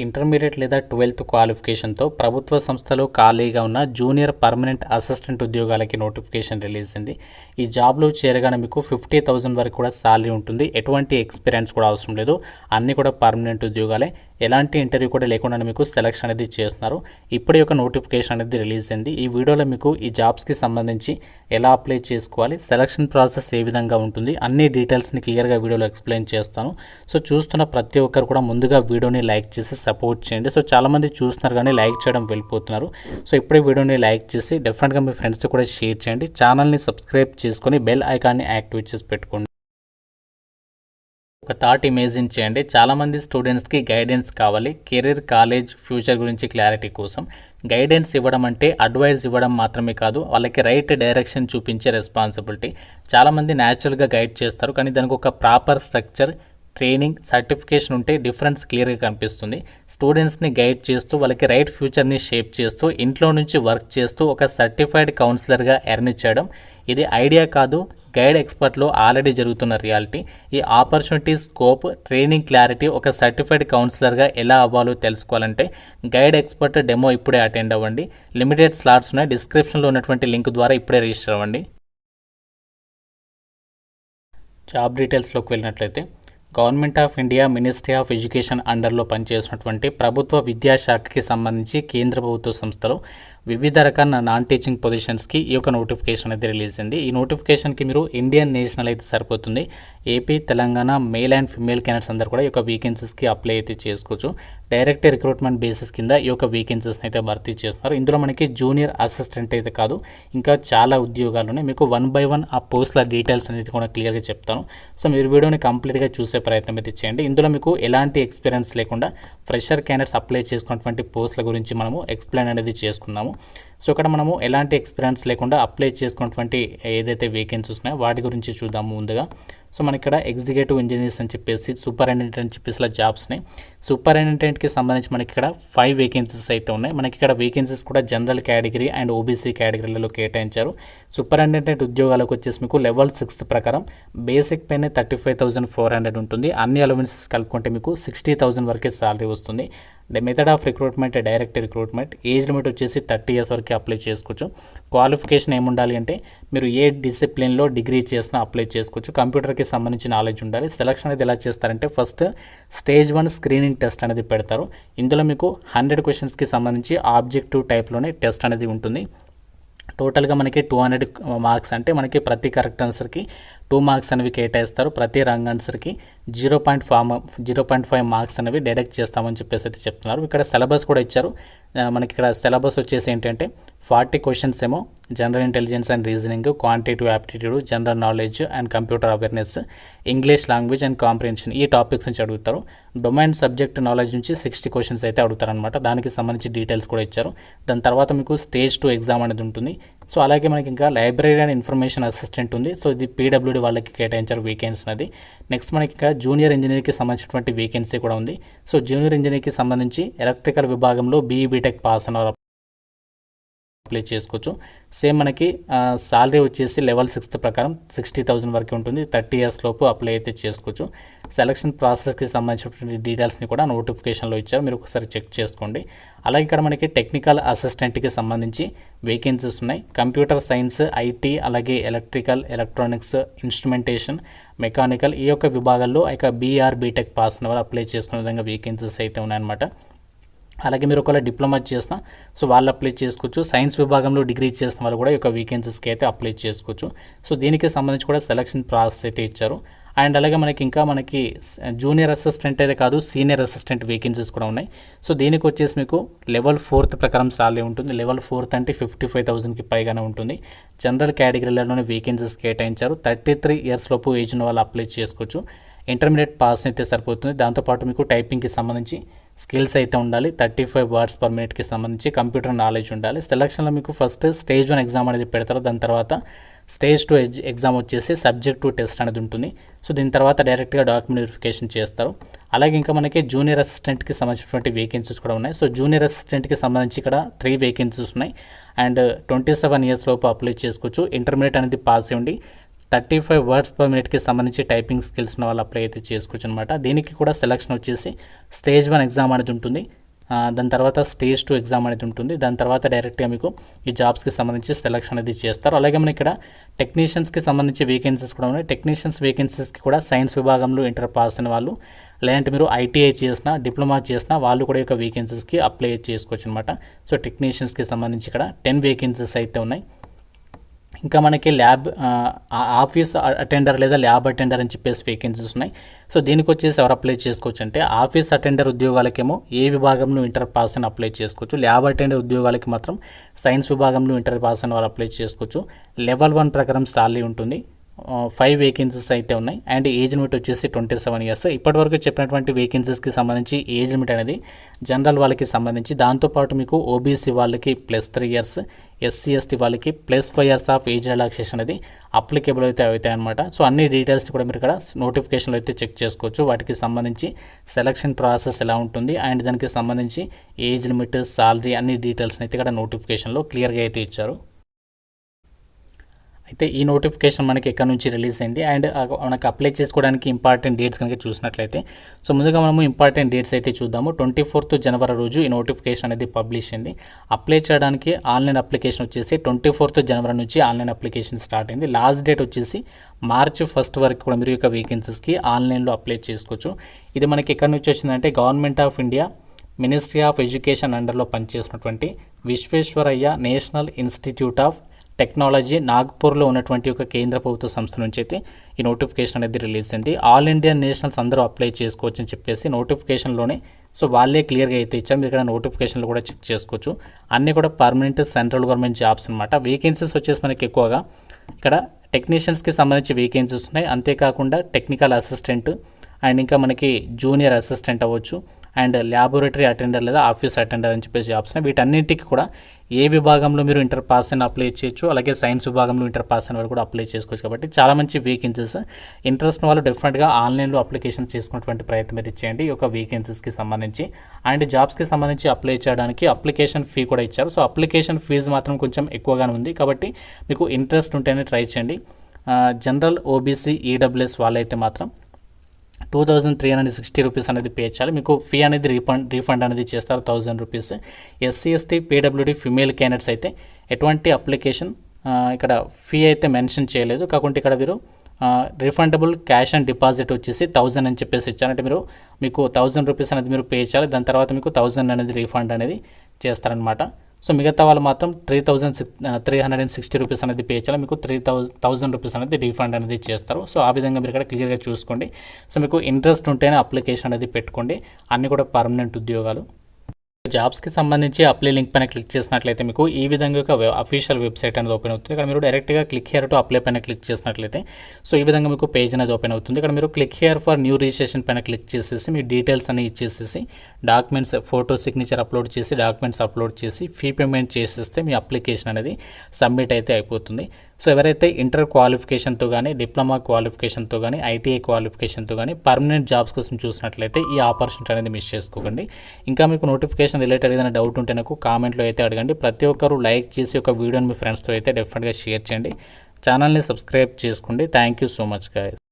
Intermediate లేదా 12th క్వాలిఫికేషన్తో ప్రభుత్వ సంస్థలో ఖాళీగా ఉన్న జూనియర్ పర్మనెంట్ అసిస్టెంట్ ఉద్యోగాలకి నోటిఫికేషన్ రిలీజ్ అయింది. ఈ జాబ్లో చేరగానే మీకు 50,000 వరకు కూడా శాలరీ ఉంటుంది. ఎటువంటి ఎక్స్పీరియన్స్ కూడా అవసరం లేదు. అన్నీ కూడా పర్మనెంట్ ఉద్యోగాలే. ఎలాంటి ఇంటర్వ్యూ కూడా లేకుండా మీకు సెలక్షన్ అనేది చేస్తున్నారు. ఇప్పుడే ఒక నోటిఫికేషన్ అనేది రిలీజ్ అయింది. ఈ వీడియోలో మీకు ఈ జాబ్స్కి సంబంధించి ఎలా అప్లై చేసుకోవాలి, సెలక్షన్ ప్రాసెస్ ఏ విధంగా ఉంటుంది, అన్ని డీటెయిల్స్ని క్లియర్గా వీడియోలో ఎక్స్ప్లెయిన్ చేస్తాను. సో చూస్తున్న ప్రతి ఒక్కరు కూడా ముందుగా వీడియోని లైక్ చేసి సపోర్ట్ చేయండి. సో చాలామంది చూస్తున్నారు కానీ లైక్ చేయడం వెళ్ళిపోతున్నారు. సో ఇప్పుడే వీడియోని లైక్ చేసి డెఫినెట్గా మీ ఫ్రెండ్స్ కూడా షేర్ చేయండి. ఛానల్ని సబ్స్క్రైబ్ చేసుకొని బెల్ ఐకాన్ని యాక్టివేట్ చేసి పెట్టుకోండి. ఒక థాట్ ఇమేజిన్ చేయండి. చాలామంది స్టూడెంట్స్కి గైడెన్స్ కావాలి. కెరీర్, కాలేజ్, ఫ్యూచర్ గురించి క్లారిటీ కోసం గైడెన్స్ ఇవ్వడం అంటే అడ్వైస్ ఇవ్వడం మాత్రమే కాదు, వాళ్ళకి రైట్ డైరెక్షన్ చూపించే రెస్పాన్సిబిలిటీ. చాలామంది న్యాచురల్గా గైడ్ చేస్తారు, కానీ దానికి ఒక ప్రాపర్ స్ట్రక్చర్, ట్రైనింగ్, సర్టిఫికేషన్ ఉంటే డిఫరెన్స్ క్లియర్గా కనిపిస్తుంది. స్టూడెంట్స్ని గైడ్ చేస్తూ వాళ్ళకి రైట్ ఫ్యూచర్ని షేప్ చేస్తూ ఇంట్లో నుంచి వర్క్ చేస్తూ ఒక సర్టిఫైడ్ కౌన్సిలర్గా ఎర్న్ చేయడం ఇది ఐడియా కాదు, గైడ్ ఎక్స్పర్ట్లో ఆల్రెడీ జరుగుతున్న రియాలిటీ. ఈ ఆపర్చునిటీ, స్కోప్, ట్రైనింగ్, క్లారిటీ ఒక సర్టిఫైడ్ కౌన్సిలర్గా ఎలా అవ్వాలో తెలుసుకోవాలంటే గైడ్ ఎక్స్పర్ట్ డెమో ఇప్పుడే అటెండ్ అవ్వండి. లిమిటెడ్ స్లాట్స్ ఉన్నాయి. డిస్క్రిప్షన్లో ఉన్నటువంటి లింక్ ద్వారా ఇప్పుడే రిజిస్టర్ అవ్వండి. జాబ్ డీటెయిల్స్లోకి వెళ్ళినట్లయితే government of India ministry of education అండర్లో పనిచేసినటువంటి ప్రభుత్వ విద్యాశాఖకి సంబంధించి కేంద్ర ప్రభుత్వ సంస్థలో వివిధ రకాల నాన్ టీచింగ్ పొజిషన్స్కి ఈ యొక్క నోటిఫికేషన్ అనేది రిలీజ్ అయింది. ఈ నోటిఫికేషన్కి మీరు ఇండియన్ నేషనల్ అయితే సరిపోతుంది. AP, Telangana male and female candidates అందరూ కూడా ఈ యొక్క వేకెన్సీస్కి అప్లై అయితే చేసుకోవచ్చు. డైరెక్ట్ రిక్రూట్మెంట్ బేసిస్ కింద ఈ యొక్క వేకెన్సీస్ని అయితే భర్తీ చేస్తున్నారు. ఇందులో మనకి జూనియర్ అసిస్టెంట్ అయితే కాదు, ఇంకా చాలా ఉద్యోగాలు ఉన్నాయి. మీకు 1 by 1 ఆ పోస్టుల డీటెయిల్స్ అనేది కూడా క్లియర్గా చెప్తాను. సో మీరు వీడియోని కంప్లీట్గా చూసే ప్రయత్నం అయితే చేయండి. ఇందులో మీకు ఎలాంటి ఎక్స్పీరియన్స్ లేకుండా ఫ్రెషర్ క్యాండిడేట్స్ అప్లై చేసుకున్నటువంటి పోస్టుల గురించి మనము ఎక్స్ప్లెయిన్ అనేది చేసుకుందాము. సో ఇక్కడ మనము ఎలాంటి ఎక్స్పీరియన్స్ లేకుండా అప్లై చేసుకున్నటువంటి ఏదైతే వేకెన్సీస్ ఉన్నాయో వాటి గురించి చూద్దాము ముందుగా. సో మనకి ఇక్కడ ఎగ్జిక్యూటివ్ ఇంజనీర్స్ అని చెప్పేసి, సూపరింటెండెంట్ అని చెప్పేసి ఇలా జాబ్స్ ఉన్నాయి. సూపరింటెండెంట్కి సంబంధించి మనకి ఇక్కడ 5 వేకెన్సీస్ అయితే ఉన్నాయి. మనకి ఇక్కడ వేకెన్సీస్ కూడా జనరల్ కేటగిరీ అండ్ ఓబీసీ కేటగిరీలలో కేటాయించారు. సూపరింటెండెంట్ ఉద్యోగాలకు వచ్చేసి మీకు లెవెల్ 6 ప్రకారం బేసిక్ పైన 35,400 ఉంటుంది. అన్ని అలవెన్సెస్ కలుపుకుంటే మీకు 60,000 వరకే శాలరీ వస్తుంది. Method of recruitment direct recruitment. Age limit వచ్చేసి 30 years వరకు అప్లై చేసుకోవచ్చు. క్వాలిఫికేషన్ ఏముండాలి అంటే మీరు ఏ డిసిప్లిన్లో డిగ్రీ చేసినా అప్లై చేసుకోవచ్చు. కంప్యూటర్కి సంబంధించిన నాలెడ్జ్ ఉండాలి. సెలక్షన్ అనేది ఎలా చేస్తారంటే ఫస్ట్ స్టేజ్ 1 స్క్రీనింగ్ టెస్ట్ అనేది పెడతారు. ఇందులో మీకు 100 క్వశ్చన్స్కి సంబంధించి ఆబ్జెక్టివ్ టైప్లోనే టెస్ట్ అనేది ఉంటుంది. టోటల్గా మనకి 200 మార్క్స్ అంటే మనకి ప్రతి కరెక్ట్ ఆన్సర్కి 2 మార్క్స్ అనేవి కేటాయిస్తారు. ప్రతి రాంగ్ ఆన్సర్కి 0.5 మార్క్స్ అనేవి డిడక్ట్ చేస్తామని చెప్పేసి అయితే చెప్తున్నారు. ఇక్కడ సిలబస్ కూడా ఇచ్చారు. మనకి ఇక్కడ సిలబస్ వచ్చేసి ఏంటంటే 40 క్వశ్చన్స్ ఏమో general intelligence and reasoning, quantitative aptitude, general knowledge and computer awareness, English language and comprehension ఈ టాపిక్స్ నుంచి అడుగుతారు. డొమైన్ సబ్జెక్ట్ నాలెడ్జ్ నుంచి 60 క్వశ్చన్స్ అయితే అడుగుతారనమాట. దానికి సంబంధించి డీటెయిల్స్ కూడా ఇచ్చారు. దాని తర్వాత మీకు స్టేజ్ 2 ఎగ్జామ్ అనేది ఉంటుంది. సో అలాగే మనకి ఇంకా లైబ్రరీ అండ్ ఇన్ఫర్మేషన్ అసిస్టెంట్ ఉంది. సో ఇది పీడబ్ల్యూడీ వాళ్ళకి కేటాయించారు వేకెన్సీ అనేది. నెక్స్ట్ మనకి ఇక్కడ జూనియర్ ఇంజనీర్కి సంబంధించినటువంటి వేకెన్సీ కూడా ఉంది. సో జూనియర్ ఇంజనీర్కి సంబంధించి ఎలక్ట్రికల్ విభాగంలో బీఈ బీటెక్ పాస్ అన్న అప్లై చేసుకోవచ్చు. సేమ్ మనకి సాలరీ వచ్చేసి లెవెల్ 6 ప్రకారం 60,000 వరకు ఉంటుంది. 30 years లోపు అప్లై అయితే చేసుకోవచ్చు. సెలక్షన్ ప్రాసెస్కి సంబంధించినటువంటి డీటెయిల్స్ని కూడా నోటిఫికేషన్లో ఇచ్చారు, మీరు ఒకసారి చెక్ చేసుకోండి. అలాగే ఇక్కడ మనకి టెక్నికల్ అసిస్టెంట్కి సంబంధించి వేకెన్సీస్ ఉన్నాయి. కంప్యూటర్ సైన్స్, ఐటీ, అలాగే ఎలక్ట్రికల్, ఎలక్ట్రానిక్స్, ఇన్స్ట్రుమెంటేషన్, మెకానికల్ ఈ యొక్క విభాగాల్లో ఇక బీఆర్ బీటెక్ పాస్ ఉన్న వాళ్ళు అప్లై చేసుకునే విధంగా వేకెన్సీస్ అయితే ఉన్నాయన్నమాట. అలాగే మీరు ఒకవేళ డిప్లొమా చేసినా సో వాళ్ళు అప్లై చేసుకోవచ్చు. సైన్స్ విభాగంలో డిగ్రీ చేసిన వాళ్ళు కూడా ఈ యొక్క వేకెన్సీస్కి అయితే అప్లై చేసుకోవచ్చు. సో దీనికి సంబంధించి కూడా సెలక్షన్ ప్రాసెస్ అయితే ఇచ్చారు. అండ్ అలాగే మనకి జూనియర్ అసిస్టెంట్ అయితే కాదు, సీనియర్ అసిస్టెంట్ వేకెన్సీస్ కూడా ఉన్నాయి. సో దీనికి వచ్చేసి మీకు లెవెల్ 4 ప్రకారం సాలరీ ఉంటుంది. లెవెల్ 4 అంటే 55,000కి పైగానే ఉంటుంది. జనరల్ కేటగిరీలలోనే వేకెన్సీస్ కేటాయించారు. 33 years లోపు ఏజ్ ఉన్న వాళ్ళు అప్లై చేసుకోవచ్చు. ఇంటర్మీడియట్ పాస్ అయితే సరిపోతుంది. దాంతోపాటు మీకు టైపింగ్కి సంబంధించి స్కిల్స్ అయితే ఉండాలి. 35 words per minute సంబంధించి కంప్యూటర్ నాలెడ్జ్ ఉండాలి. సెలక్షన్లో మీకు ఫస్ట్ స్టేజ్ 1 ఎగ్జామ్ అనేది పెడతారు. దాని తర్వాత స్టేజ్ 2 ఎగ్జామ్ వచ్చేసి సబ్జెక్ట్ 2 టెస్ట్ అనేది ఉంటుంది. సో దీని తర్వాత డైరెక్ట్గా డాక్యుమెంట్ వెరిఫికేషన్ చేస్తారు. అలాగే ఇంకా మనకి జూనియర్ అసిస్టెంట్కి సంబంధించినటువంటి వేకెన్సీస్ కూడా ఉన్నాయి. సో జూనియర్ అసిస్టెంట్కి సంబంధించి ఇక్కడ 3 వేకెన్సీస్ ఉన్నాయి. అండ్ 27 years లోపు అప్లై చేసుకోవచ్చు. ఇంటర్మీడియట్ అనేది పాస్ అయ్యండి. 35 వర్డ్స్ పర్ మినిట్కి సంబంధించి టైపింగ్ స్కిల్స్ ఉన్న వాళ్ళు అప్లై అయితే చేసుకోవచ్చు అనమాట. దీనికి కూడా సెలక్షన్ వచ్చేసి స్టేజ్ 1 ఎగ్జామ్ అనేది ఉంటుంది, దాని తర్వాత స్టేజ్ 2 ఎగ్జామ్ అనేది ఉంటుంది. దాని తర్వాత డైరెక్ట్గా మీకు ఈ జాబ్స్కి సంబంధించి సెలక్షన్ అనేది చేస్తారు. అలాగే మనకి ఇక్కడ టెక్నీషియన్స్కి సంబంధించి వేకెన్సీస్ కూడా ఉన్నాయి. టెక్నీషియన్స్ వేకెన్సీస్కి కూడా సైన్స్ విభాగంలో ఇంటర్ పాస్ అయిన వాళ్ళు, లేదంటే మీరు ఐటీఐ చేసినా డిప్లొమా చేసినా వాళ్ళు కూడా ఈ యొక్క వేకెన్సీస్కి అప్లై చేసుకోవచ్చు అనమాట. సో టెక్నీషియన్స్కి సంబంధించి ఇక్కడ 10 వేకెన్సీస్ అయితే ఉన్నాయి. ఇంకా మనకి ల్యాబ్ ఆఫీస్ అటెండర్ లేదా ల్యాబ్ అటెండర్ అని చెప్పేసి వేకెన్సీస్ ఉన్నాయి. సో దీనికి వచ్చేసి ఎవరు అప్లై చేసుకోవచ్చు అంటే ఆఫీస్ అటెండర్ ఉద్యోగాలకేమో ఏ విభాగంలో ఇంటర్ పాస్ అని అప్లై చేసుకోవచ్చు. ల్యాబ్ అటెండర్ ఉద్యోగాలకి మాత్రం సైన్స్ విభాగంలో ఇంటర్ పాస్ అని వాళ్ళు అప్లై చేసుకోవచ్చు. లెవెల్ 1 ప్రకారం సాలరీ ఉంటుంది. 5 వేకెన్సీస్ అయితే ఉన్నాయి. అండ్ ఏజ్ లిమిట్ వచ్చేసి 27 ఇయర్స్. ఇప్పటివరకు చెప్పినటువంటి వేకెన్సీస్కి సంబంధించి ఏజ్ లిమిట్ అనేది జనరల్ వాళ్ళకి సంబంధించి, దాంతోపాటు మీకు ఓబీసీ వాళ్ళకి +3 ఇయర్స్, ఎస్సీ ఎస్టీ వాళ్ళకి +5 ఇయర్స్ ఆఫ్ ఏజ్ రిలాక్సేషన్ అనేది అప్లికేబుల్ అయితే అవుతాయి అనమాట. సో అన్ని డీటెయిల్స్ కూడా మీరు ఇక్కడ నోటిఫికేషన్లో అయితే చెక్ చేసుకోవచ్చు. వాటికి సంబంధించి సెలక్షన్ ప్రాసెస్ ఎలా ఉంటుంది అండ్ దానికి సంబంధించి ఏజ్ లిమిట్, సాలరీ అన్ని డీటెయిల్స్ని అయితే ఇక్కడ నోటిఫికేషన్లో క్లియర్గా అయితే ఇచ్చారు. అయితే ఈ నోటిఫికేషన్ మనకి ఎక్కడి నుంచి రిలీజ్ అయింది అండ్ మనకు అప్లై చేసుకోవడానికి ఇంపార్టెంట్ డేట్స్ కనుక చూసినట్లయితే, సో ముందుగా మనము ఇంపార్టెంట్ డేట్స్ అయితే చూద్దాము. 24th జనవరి రోజు ఈ నోటిఫికేషన్ అనేది పబ్లిష్ అయింది. అప్లై చేయడానికి ఆన్లైన్ అప్లికేషన్ వచ్చేసి 24th జనవరి నుంచి ఆన్లైన్ అప్లికేషన్ స్టార్ట్ అయింది. లాస్ట్ డేట్ వచ్చేసి మార్చ్ 1 వరకు కూడా మీరు యొక్క వేకెన్సీస్కి ఆన్లైన్లో అప్లై చేసుకోవచ్చు. ఇది మనకి ఎక్కడి నుంచి వచ్చిందంటే government of India ministry of education అండర్లో పనిచేసినటువంటి Visvesvaraya national institute of technology నాగ్పూర్లో ఉన్నటువంటి ఒక కేంద్ర ప్రభుత్వ సంస్థ నుంచి అయితే ఈ నోటిఫికేషన్ అనేది రిలీజ్ అయింది. ఆల్ ఇండియన్ నేషనల్స్ అందరూ అప్లై చేసుకోవచ్చు అని చెప్పేసి నోటిఫికేషన్లోనే సో వాళ్ళే క్లియర్గా అయితే ఇచ్చారు. మీరు ఇక్కడ నోటిఫికేషన్లు కూడా చెక్ చేసుకోవచ్చు. అన్నీ కూడా పర్మనెంట్ సెంట్రల్ గవర్నమెంట్ జాబ్స్ అనమాట. వేకెన్సీస్ వచ్చేసి మనకి ఎక్కువగా ఇక్కడ టెక్నీషియన్స్కి సంబంధించి వేకెన్సీస్ ఉన్నాయి. అంతేకాకుండా టెక్నికల్ అసిస్టెంట్ అండ్ ఇంకా మనకి జూనియర్ అసిస్టెంట్ అవ్వచ్చు అండ్ ల్యాబొరేటరీ అటెండర్ లేదా ఆఫీస్ అటెండర్ అని చెప్పేసి జాబ్స్ ఉన్నాయి. వీటన్నింటికి కూడా ఏ విభాగంలో మీరు ఇంటర్ పాస్ అని అప్లై చేయొచ్చు, అలాగే సైన్స్ విభాగంలో ఇంటర్ పాస్ అని కూడా అప్లై చేసుకోవచ్చు. కాబట్టి చాలా మంచి వేకెన్సీస్. ఇంట్రెస్ట్ వాళ్ళు డెఫినెట్గా ఆన్లైన్లో అప్లికేషన్ చేసుకున్నటువంటి ప్రయత్నం అయితే చేయండి ఈ యొక్క వేకెన్సీస్కి సంబంధించి. అండ్ జాబ్స్కి సంబంధించి అప్లై చేయడానికి అప్లికేషన్ ఫీ కూడా ఇచ్చారు. సో అప్లికేషన్ ఫీజు మాత్రం కొంచెం ఎక్కువగానే ఉంది. కాబట్టి మీకు ఇంట్రెస్ట్ ఉంటేనే ట్రై చేయండి. జనరల్, ఓబీసీ, ఈడబ్ల్యూఎస్ వాళ్ళైతే మాత్రం 2360 రూపీస్ అనేది పే చేయాలి. మీకు ఫీ అనేది రీఫండ్ అనేది చేస్తారు 1000 rupees. SC ST PWD female candidates అయితే ఎటువంటి అప్లికేషన్ ఇక్కడ ఫీ అయితే మెన్షన్ చేయలేదు. కాకుంటే ఇక్కడ మీరు రిఫండబుల్ క్యాష్ అండ్ డిపాజిట్ వచ్చేసి 1000 అని చెప్పేసి ఇచ్చారంటే మీకు 1000 రూపీస్ అనేది మీరు పే చేయాలి. దాని తర్వాత మీకు 1000 అనేది రీఫండ్ అనేది చేస్తారనమాట. సో మిగతా వాళ్ళు మాత్రం 3360 రూపీస్ అనేది పే చేయాలి. మీకు 3000 రూపీస్ అనేది రీఫండ్ అనేది చేస్తారు. సో ఆ విధంగా మీరు ఇక్కడ క్లియర్గా చూసుకోండి. సో మీకు ఇంట్రెస్ట్ ఉంటేనే అప్లికేషన్ అనేది పెట్టుకోండి. అన్నీ కూడా పర్మనెంట్ ఉద్యోగాలు. జాబ్స్కి సంబంధించి అప్లై లింక్ పైన క్లిక్ చేసినట్లయితే మీకు ఈ విధంగా ఒక అఫీషియల్ వెబ్సైట్ అనేది ఓపెన్ అవుతుంది. ఇక్కడ మీరు డైరెక్ట్గా క్లిక్ హియర్ టు అప్లై పైన క్లిక్ చేసినట్లయితే సో ఈ విధంగా మీకు పేజ్ అనేది ఓపెన్ అవుతుంది. ఇక్కడ మీరు click here for new registration పైన క్లిక్ చేసేసి మీ డీటెయిల్స్ అన్ని ఇచ్చేసేసి డాక్యుమెంట్స్, ఫోటో, సిగ్నేచర్ అప్లోడ్ చేసి డాక్యుమెంట్స్ అప్లోడ్ చేసి ఫీ పేమెంట్ చేసేస్తే మీ అప్లికేషన్ అనేది సబ్మిట్ అయితే అయిపోతుంది. సో ఎవరైతే ఇంటర్ క్వాలిఫికేషన్తో కానీ, డిప్లొమా క్వాలిఫికేషన్తో కానీ, ఐటీఐ క్వాలిఫికేషన్తో కానీ పర్మనెంట్ జాబ్స్ కోసం చూసినట్లయితే ఈ ఆపర్చునిటీ అనేది మిస్ చేసుకోకండి. ఇంకా మీకు నోటిఫికేషన్ రిలేటెడ్ ఏదైనా డౌట్ ఉంటే నాకు కామెంట్లో అయితే అడగండి. ప్రతి ఒక్కరు లైక్ చేసి ఒక వీడియోని మీ ఫ్రెండ్స్తో అయితే డెఫినెట్గా షేర్ చేయండి. ఛానల్ని సబ్స్క్రైబ్ చేసుకోండి. Thank you so much guys.